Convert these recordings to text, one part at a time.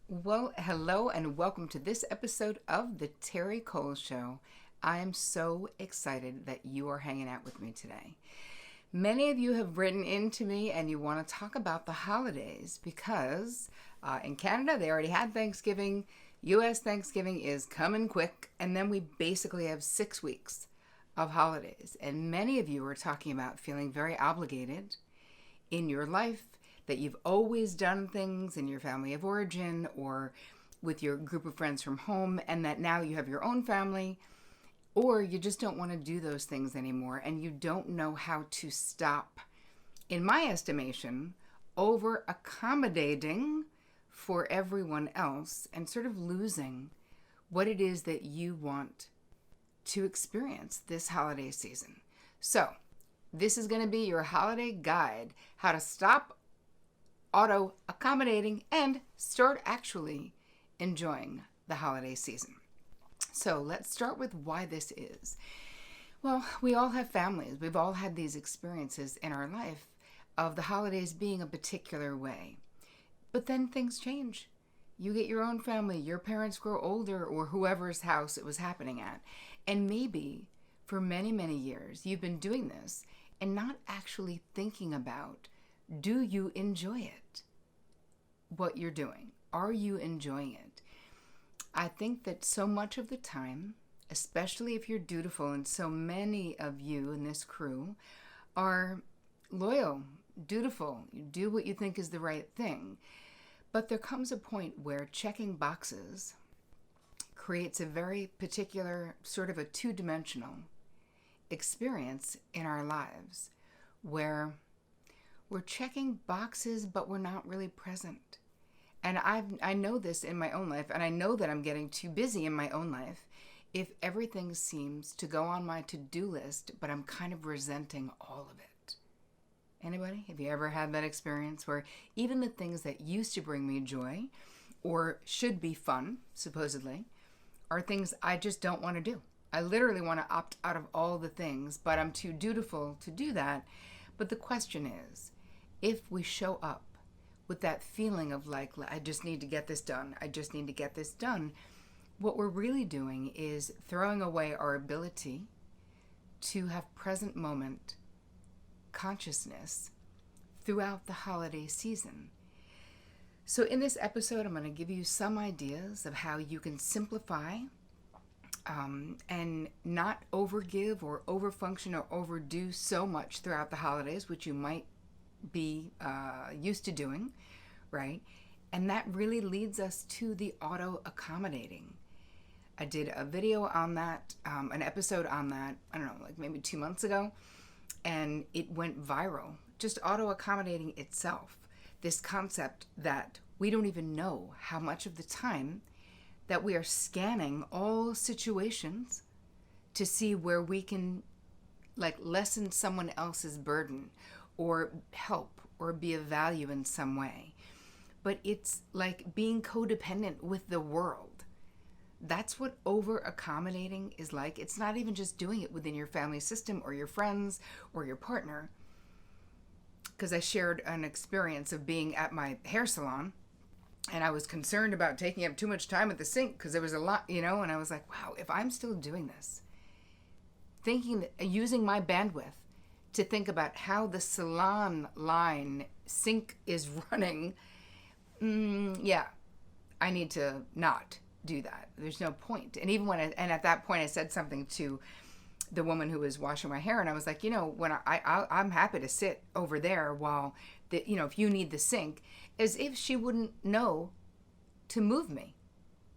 Well, hello and welcome to this episode of the Terri Cole Show. I am so excited that you are hanging out with me today. Many of you have written into me and you want to talk about the holidays because in Canada they already had Thanksgiving. US Thanksgiving is coming quick, and then we basically have 6 weeks of holidays. And many of you are talking about feeling very obligated in your life, that you've always done things in your family of origin or with your group of friends from home, and that now you have your own family, or you just don't want to do those things anymore and you don't know how to stop, in my estimation, over accommodating for everyone else and sort of losing what it is that you want to experience this holiday season. So, this is going to be your holiday guide, how to stop auto accommodating and start actually enjoying the holiday season. So let's start with why this is. Well, we all have families. We've all had these experiences in our life of the holidays being a particular way. But then things change. You get your own family, your parents grow older, or whoever's house it was happening at. And maybe for many, many years, you've been doing this and not actually thinking about, do you enjoy it? What you're doing? Are you enjoying it? I think that so much of the time, especially if you're dutiful, and so many of you in this crew are loyal, dutiful, you do what you think is the right thing. But there comes a point where checking boxes creates a very particular sort of a two-dimensional experience in our lives where we're checking boxes, but we're not really present. And I know this in my own life, and I know that I'm getting too busy in my own life if everything seems to go on my to-do list, but I'm kind of resenting all of it. Anybody? Have you ever had that experience where even the things that used to bring me joy or should be fun, supposedly, are things I just don't want to do? I literally want to opt out of all the things, but I'm too dutiful to do that. But the question is, if we show up with that feeling of like, I just need to get this done, I just need to get this done, what we're really doing is throwing away our ability to have present moment consciousness throughout the holiday season. So in this episode, I'm going to give you some ideas of how you can simplify and not overgive or overfunction or overdo so much throughout the holidays, which you might be used to doing, right? And that really leads us to the auto-accommodating. I did a video on that, an episode on that, I don't know, like maybe 2 months ago, and it went viral. Just auto-accommodating itself. This concept that we don't even know how much of the time that we are scanning all situations to see where we can like lessen someone else's burden or help or be of value in some way. But it's like being codependent with the world. That's what over accommodating is like. It's not even just doing it within your family system or your friends or your partner. Because I shared an experience of being at my hair salon and I was concerned about taking up too much time at the sink because there was a lot, and I was like, wow, if I'm still doing this, thinking that, using my bandwidth to think about how the salon line sink is running, yeah, I need to not do that. There's no point. And even and at that point I said something to the woman who was washing my hair, and I was like, when I'm happy to sit over there while if you need the sink, as if she wouldn't know to move me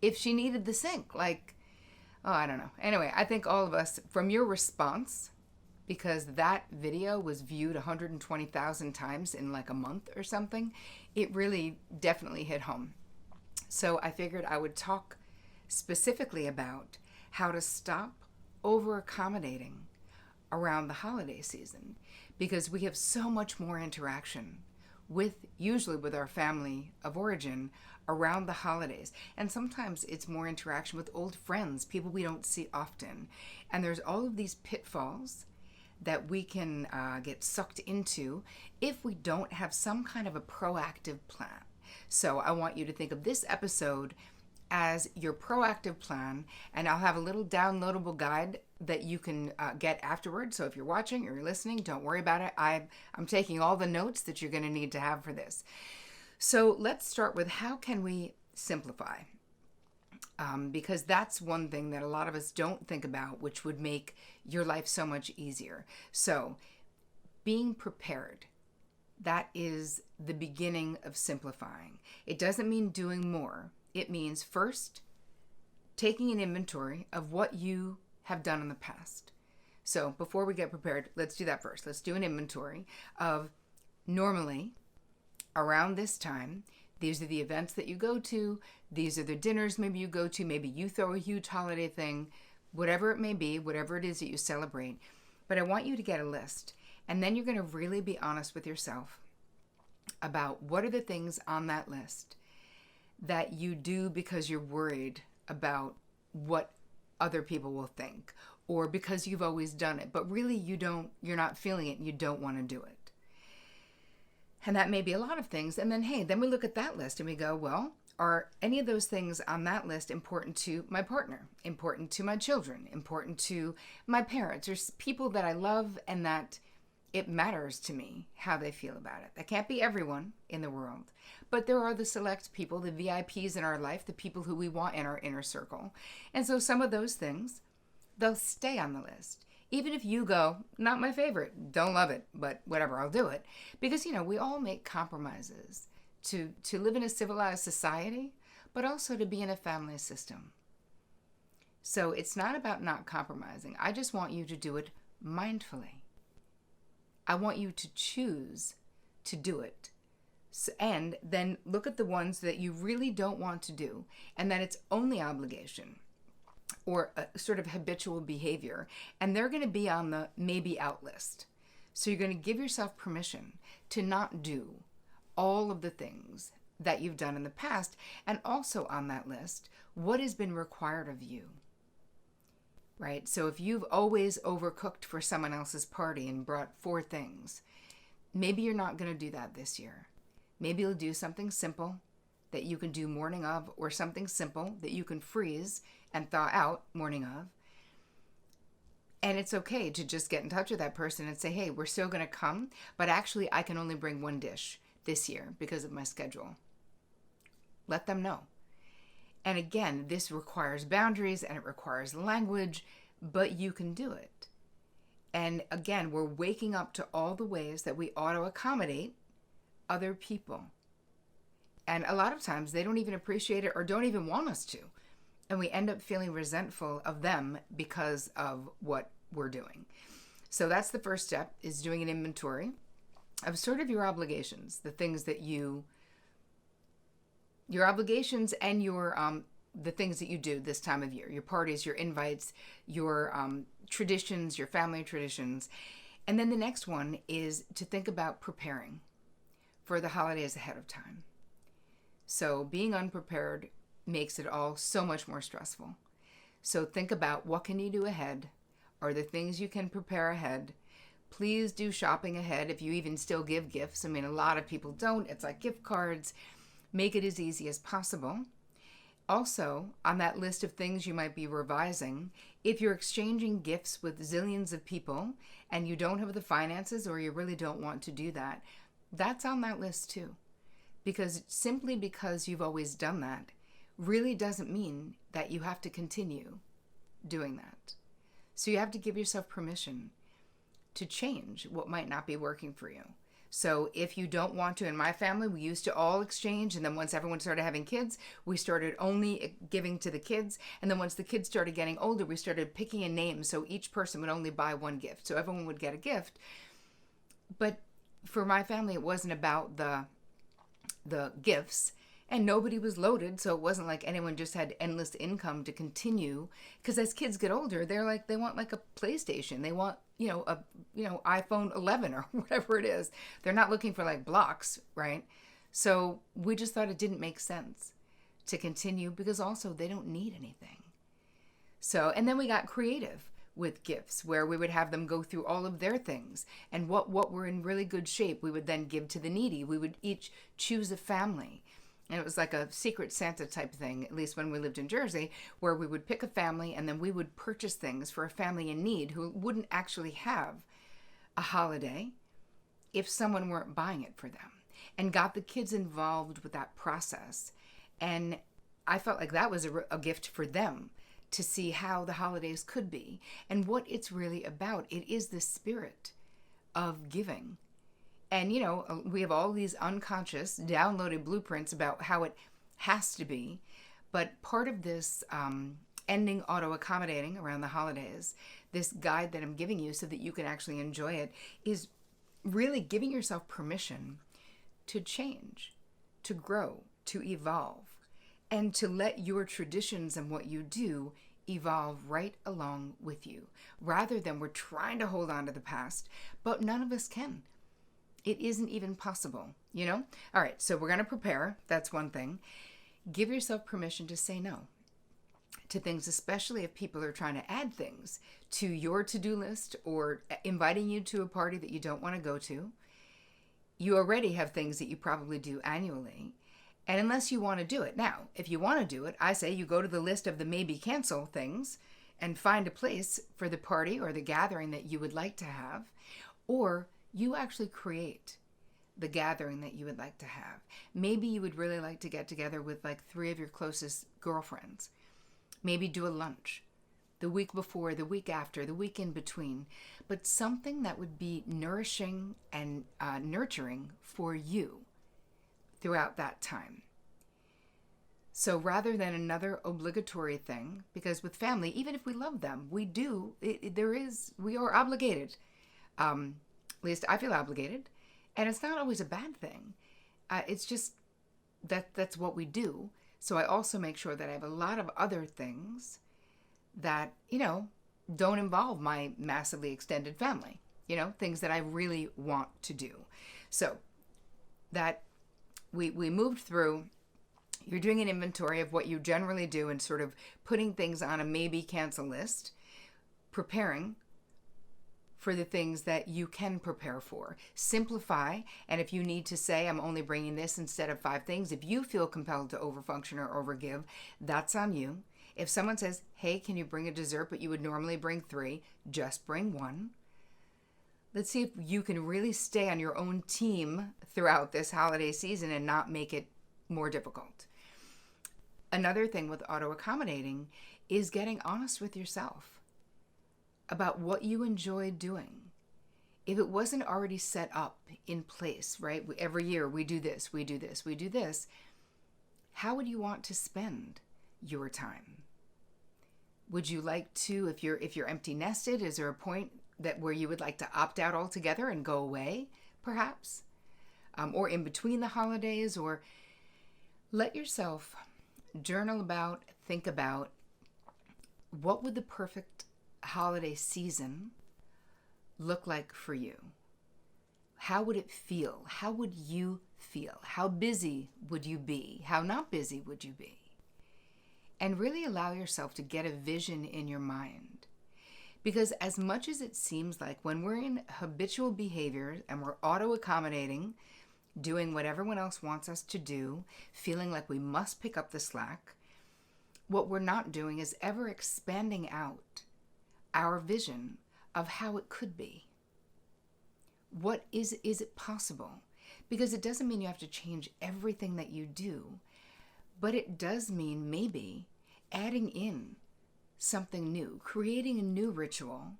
if she needed the sink. Like, oh, I don't know. Anyway, I think all of us, from your response, because that video was viewed 120,000 times in like a month or something, it really definitely hit home. So I figured I would talk specifically about how to stop over accommodating around the holiday season, because we have so much more interaction usually with our family of origin around the holidays. And sometimes it's more interaction with old friends, people we don't see often. And there's all of these pitfalls that we can get sucked into if we don't have some kind of a proactive plan. So I want you to think of this episode as your proactive plan, and I'll have a little downloadable guide that you can get afterwards. So if you're watching or you're listening, don't worry about it. I'm taking all the notes that you're going to need to have for this. So let's start with, how can we simplify? Because that's one thing that a lot of us don't think about, which would make your life so much easier. So being prepared, that is the beginning of simplifying. It doesn't mean doing more. It means first taking an inventory of what you have done in the past. So before we get prepared, let's do that first. Let's do an inventory of, normally around this time, these are the events that you go to, these are the dinners maybe you go to, maybe you throw a huge holiday thing, whatever it may be, whatever it is that you celebrate. But I want you to get a list, and then you're going to really be honest with yourself about what are the things on that list that you do because you're worried about what other people will think, or because you've always done it, but really you're not feeling it and you don't want to do it. And that may be a lot of things. And then, then we look at that list and we go, well, are any of those things on that list important to my partner, important to my children, important to my parents, or people that I love and that it matters to me how they feel about it? That can't be everyone in the world, but there are the select people, the VIPs in our life, the people who we want in our inner circle. And so some of those things, they'll stay on the list. Even if you go, not my favorite, don't love it, but whatever, I'll do it. Because, we all make compromises to live in a civilized society, but also to be in a family system. So it's not about not compromising. I just want you to do it mindfully. I want you to choose to do it. And then look at the ones that you really don't want to do, and that it's only obligation or a sort of habitual behavior, and they're going to be on the maybe out list. So you're going to give yourself permission to not do all of the things that you've done in the past, and also on that list, what has been required of you. Right? So if you've always overcooked for someone else's party and brought 4 things, maybe you're not going to do that this year. Maybe you'll do something simple that you can do morning of, or something simple that you can freeze and thaw out morning of. And it's okay to just get in touch with that person and say, hey, we're still going to come, but actually I can only bring 1 dish this year because of my schedule. Let them know. And again, this requires boundaries and it requires language, but you can do it. And again, we're waking up to all the ways that we auto-accommodate other people. And a lot of times they don't even appreciate it or don't even want us to. And we end up feeling resentful of them because of what we're doing. So that's the first step, is doing an inventory of sort of your obligations, the things that your obligations and your the things that you do this time of year, your parties, your invites, your traditions, your family traditions. And then the next one is to think about preparing for the holidays ahead of time. So being unprepared makes it all so much more stressful. So think about, what can you do ahead? Are there things you can prepare ahead? Please do shopping ahead if you even still give gifts. I mean, a lot of people don't. It's like gift cards. Make it as easy as possible. Also, on that list of things you might be revising, if you're exchanging gifts with zillions of people and you don't have the finances, or you really don't want to do that, that's on that list too. Because simply because you've always done that really doesn't mean that you have to continue doing that. So you have to give yourself permission to change what might not be working for you. So if you don't want to, in my family, we used to all exchange. And then once everyone started having kids, we started only giving to the kids. And then once the kids started getting older, we started picking a name. So each person would only buy 1 gift. So everyone would get a gift. But for my family, it wasn't about the gifts. And nobody was loaded, so it wasn't like anyone just had endless income to continue. Because as kids get older, they want like a PlayStation. They want, iPhone 11 or whatever it is. They're not looking for like blocks, right? So we just thought it didn't make sense to continue, because also they don't need anything. So, and then we got creative with gifts, where we would have them go through all of their things, and what were in really good shape we would then give to the needy. We would each choose a family. And it was like a secret Santa type thing, at least when we lived in Jersey, where we would pick a family and then we would purchase things for a family in need who wouldn't actually have a holiday if someone weren't buying it for them, and got the kids involved with that process. And I felt like that was a gift for them to see how the holidays could be and what it's really about. It is the spirit of giving. And, we have all these unconscious downloaded blueprints about how it has to be. But part of this ending auto-accommodating around the holidays, this guide that I'm giving you so that you can actually enjoy it, is really giving yourself permission to change, to grow, to evolve, and to let your traditions and what you do evolve right along with you, rather than we're trying to hold on to the past, but none of us can. It isn't even possible, All right, so we're going to prepare. That's one thing. Give yourself permission to say no to things, especially if people are trying to add things to your to-do list or inviting you to a party that you don't want to go to. You already have things that you probably do annually. And unless you want to do it. Now, if you want to do it, I say you go to the list of the maybe cancel things and find a place for the party or the gathering that you would like to have, or you actually create the gathering that you would like to have. Maybe you would really like to get together with like 3 of your closest girlfriends. Maybe do a lunch the week before, the week after, the week in between, but something that would be nourishing and nurturing for you throughout that time. So rather than another obligatory thing, because with family, even if we love them, we are obligated. At least I feel obligated, and it's not always a bad thing. It's just that's what we do. So I also make sure that I have a lot of other things that, don't involve my massively extended family, things that I really want to do. So that we moved through, you're doing an inventory of what you generally do and sort of putting things on a maybe cancel list, preparing for the things that you can prepare for. Simplify, and if you need to say, I'm only bringing this instead of 5 things, if you feel compelled to overfunction or overgive, that's on you. If someone says, hey, can you bring a dessert, but you would normally bring 3, just bring 1. Let's see if you can really stay on your own team throughout this holiday season and not make it more difficult. Another thing with auto-accommodating is getting honest with yourself about what you enjoy doing. If it wasn't already set up in place, right? Every year we do this, we do this, we do this. How would you want to spend your time? Would you like to, if you're empty nested, is there a point where you would like to opt out altogether and go away, perhaps? Or in between the holidays, or let yourself journal about, think about, what would the perfect holiday season look like for you? How would it feel? How would you feel? How busy would you be? How not busy would you be? And really allow yourself to get a vision in your mind. Because as much as it seems like when we're in habitual behavior and we're auto-accommodating, doing what everyone else wants us to do, feeling like we must pick up the slack, what we're not doing is ever expanding out our vision of how it could be. What is it possible? Because it doesn't mean you have to change everything that you do, but it does mean maybe adding in something new, creating a new ritual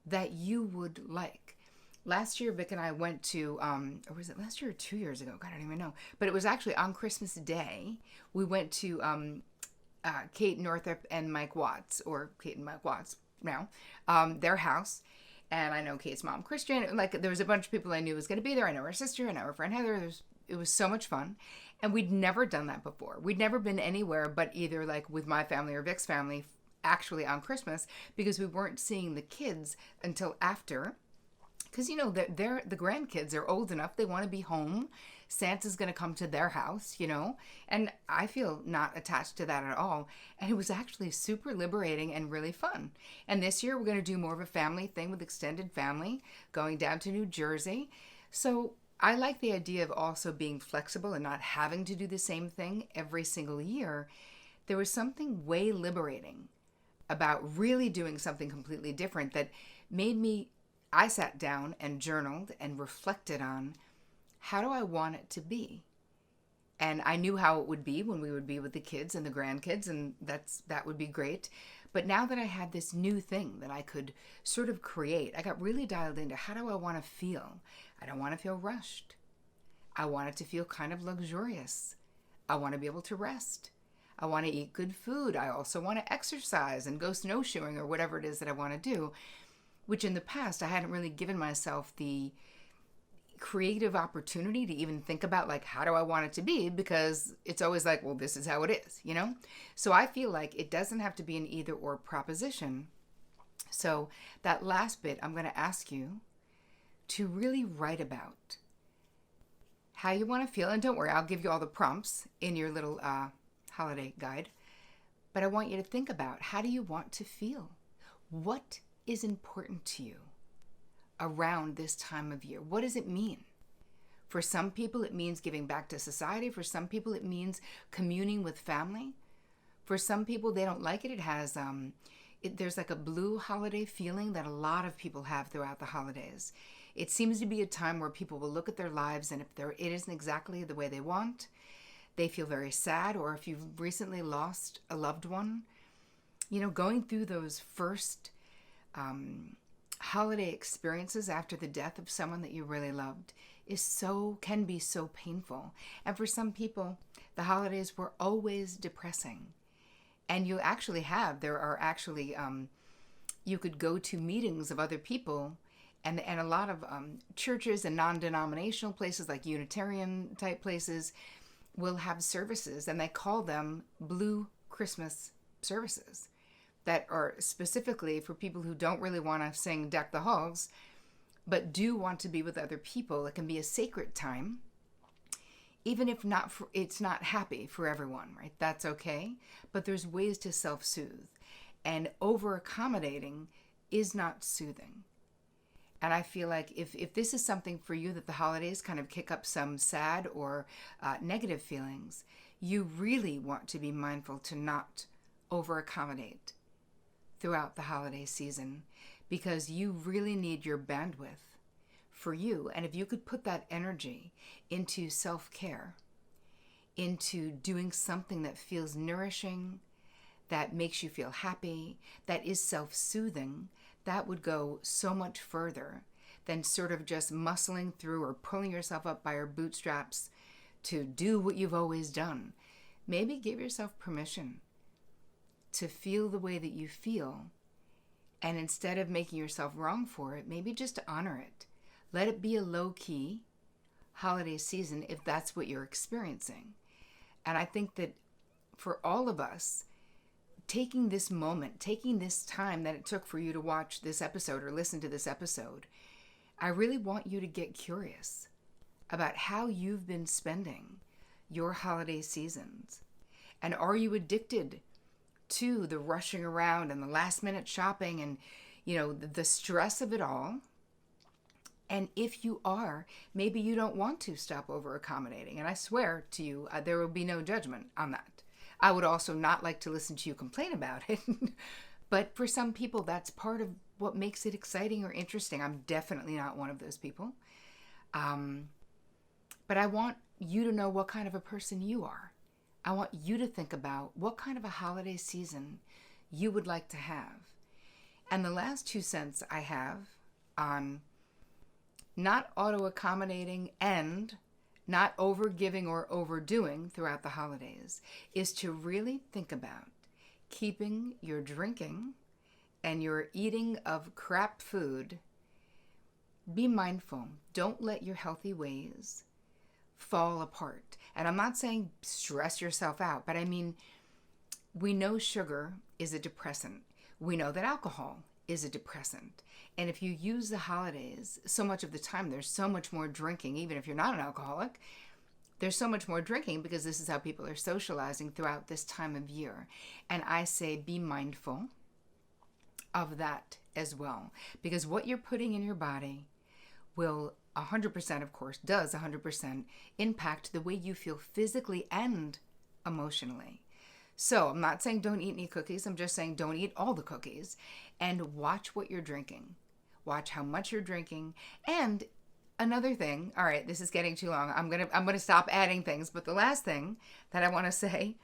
that you would like. Last year, Vic and I went to, or was it last year or 2 years ago? God, I don't even know. But it was actually on Christmas Day. We went to Kate Northrup and Mike Watts, or Kate and Mike Watts now, their house. And I know Kate's mom, Christian. Like, there was a bunch of people I knew was going to be there. I know her sister, I know her friend Heather. It was so much fun. And we'd never done that before. We'd never been anywhere but either like with my family or Vic's family actually on Christmas, because we weren't seeing the kids until after. Because, the grandkids are old enough. They want to be home. Santa's going to come to their house, And I feel not attached to that at all. And it was actually super liberating and really fun. And this year we're going to do more of a family thing with extended family, going down to New Jersey. So I like the idea of also being flexible and not having to do the same thing every single year. There was something way liberating about really doing something completely different that made me, I sat down and journaled and reflected on, how do I want it to be? And I knew how it would be when we would be with the kids and the grandkids, and that would be great. But now that I had this new thing that I could sort of create, I got really dialed into, how do I want to feel? I don't want to feel rushed. I want it to feel kind of luxurious. I want to be able to rest. I want to eat good food. I also want to exercise and go snowshoeing or whatever it is that I want to do, which in the past I hadn't really given myself the creative opportunity to even think about, like, how do I want it to be, because it's always like, well, this is how it is, you know? So I feel like it doesn't have to be an either or proposition. So that last bit, I'm going to ask you to really write about how you want to feel. And don't worry, I'll give you all the prompts in your little holiday guide. But I want you to think about, how do you want to feel? What is important to you around this time of year? What does it mean? For some people, it means giving back to society. For some people, it means communing with family. For some people, they don't like it. It has, there's like a blue holiday feeling that a lot of people have throughout the holidays. It seems to be a time where people will look at their lives, and if it isn't exactly the way they want, they feel very sad. Or if you've recently lost a loved one, you know, going through those first holiday experiences after the death of someone that you really loved can be so painful. And for some people, the holidays were always depressing. And there are actually, you could go to meetings of other people, and a lot of churches and non-denominational places like Unitarian type places will have services, and they call them Blue Christmas services, that are specifically for people who don't really want to sing Deck the Halls, but do want to be with other people. It can be a sacred time, even if it's not happy for everyone, right? That's okay. But there's ways to self-soothe. And over-accommodating is not soothing. And I feel like if this is something for you, that the holidays kind of kick up some sad or negative feelings, you really want to be mindful to not over-accommodate throughout the holiday season, because you really need your bandwidth for you. And if you could put that energy into self-care, into doing something that feels nourishing, that makes you feel happy, that is self-soothing, that would go so much further than sort of just muscling through or pulling yourself up by your bootstraps to do what you've always done. Maybe give yourself permission to feel the way that you feel, and instead of making yourself wrong for it, maybe just honor it. Let it be a low-key holiday season if that's what you're experiencing. And I think that for all of us, taking this moment, taking this time that it took for you to watch this episode or listen to this episode, I really want you to get curious about how you've been spending your holiday seasons. And are you addicted to the rushing around and the last minute shopping and, you know, the stress of it all? And if you are, maybe you don't want to stop over accommodating. And I swear to you, there will be no judgment on that. I would also not like to listen to you complain about it. But for some people, that's part of what makes it exciting or interesting. I'm definitely not one of those people. But I want you to know what kind of a person you are. I want you to think about what kind of a holiday season you would like to have. And the last 2 cents I have on not auto-accommodating and not overgiving or overdoing throughout the holidays is to really think about keeping your drinking and your eating of crap food. Be mindful. Don't let your healthy ways fall apart. And I'm not saying stress yourself out, but I mean, we know sugar is a depressant. We know that alcohol is a depressant. And if you use the holidays, so much of the time there's so much more drinking, even if you're not an alcoholic, there's so much more drinking because this is how people are socializing throughout this time of year. And I say be mindful of that as well, because what you're putting in your body will 100%, of course, does 100% impact the way you feel physically and emotionally. So I'm not saying don't eat any cookies. I'm just saying don't eat all the cookies, and watch what you're drinking. Watch how much you're drinking. And another thing, all right, this is getting too long. I'm gonna stop adding things. But the last thing that I want to say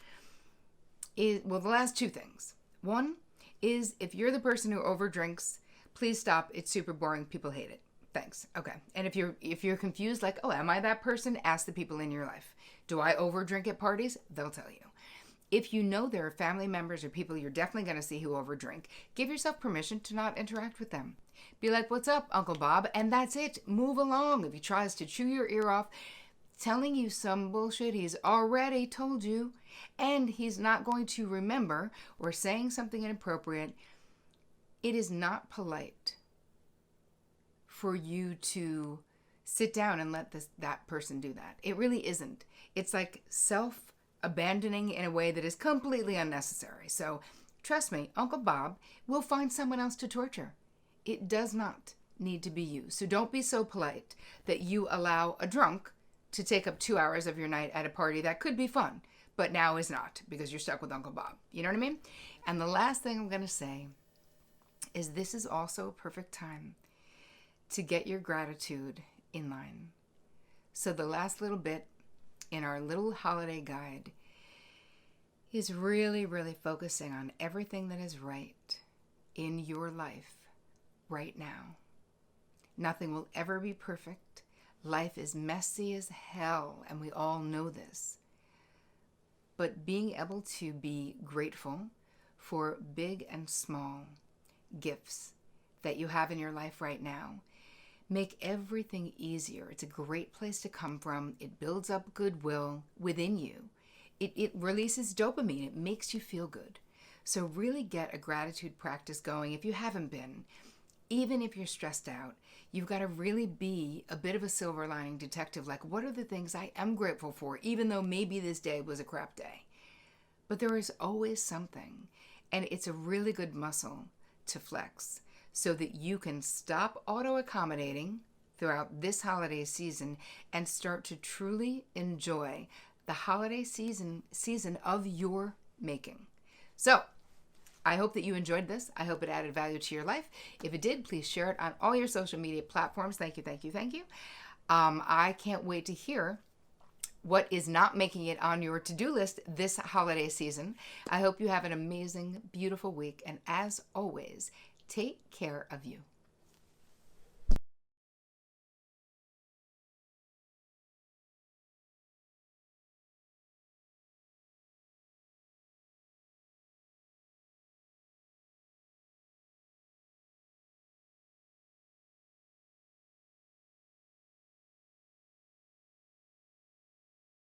is, well, the last two things. One is, if you're the person who overdrinks, please stop. It's super boring. People hate it. Thanks. Okay. And if you're confused, like, oh, am I that person? Ask the people in your life. Do I overdrink at parties? They'll tell you. If you know there are family members or people you're definitely going to see who overdrink, give yourself permission to not interact with them. Be like, what's up, Uncle Bob? And that's it. Move along. If he tries to chew your ear off, telling you some bullshit he's already told you, and he's not going to remember, or saying something inappropriate, it is not polite for you to sit down and let that person do that. It really isn't. It's like self-abandoning in a way that is completely unnecessary. So trust me, Uncle Bob will find someone else to torture. It does not need to be you. So don't be so polite that you allow a drunk to take up 2 hours of your night at a party that could be fun, but now is not, because you're stuck with Uncle Bob. You know what I mean? And the last thing I'm going to say is, this is also a perfect time to get your gratitude in line. So the last little bit in our little holiday guide is really, really focusing on everything that is right in your life right now. Nothing will ever be perfect. Life is messy as hell, and we all know this. But being able to be grateful for big and small gifts that you have in your life right now make everything easier. It's a great place to come from. It builds up goodwill within you. It releases dopamine. It makes you feel good. So really get a gratitude practice going if you haven't been. Even if you're stressed out, you've got to really be a bit of a silver lining detective. Like, what are the things I am grateful for, even though maybe this day was a crap day? But there is always something. And it's a really good muscle to flex, so that you can stop auto-accommodating throughout this holiday season and start to truly enjoy the holiday season of your making. So I hope that you enjoyed this. I hope it added value to your life. If it did, please share it on all your social media platforms. Thank you, thank you, thank you. I can't wait to hear what is not making it on your to-do list this holiday season. I hope you have an amazing, beautiful week. And as always, take care of you.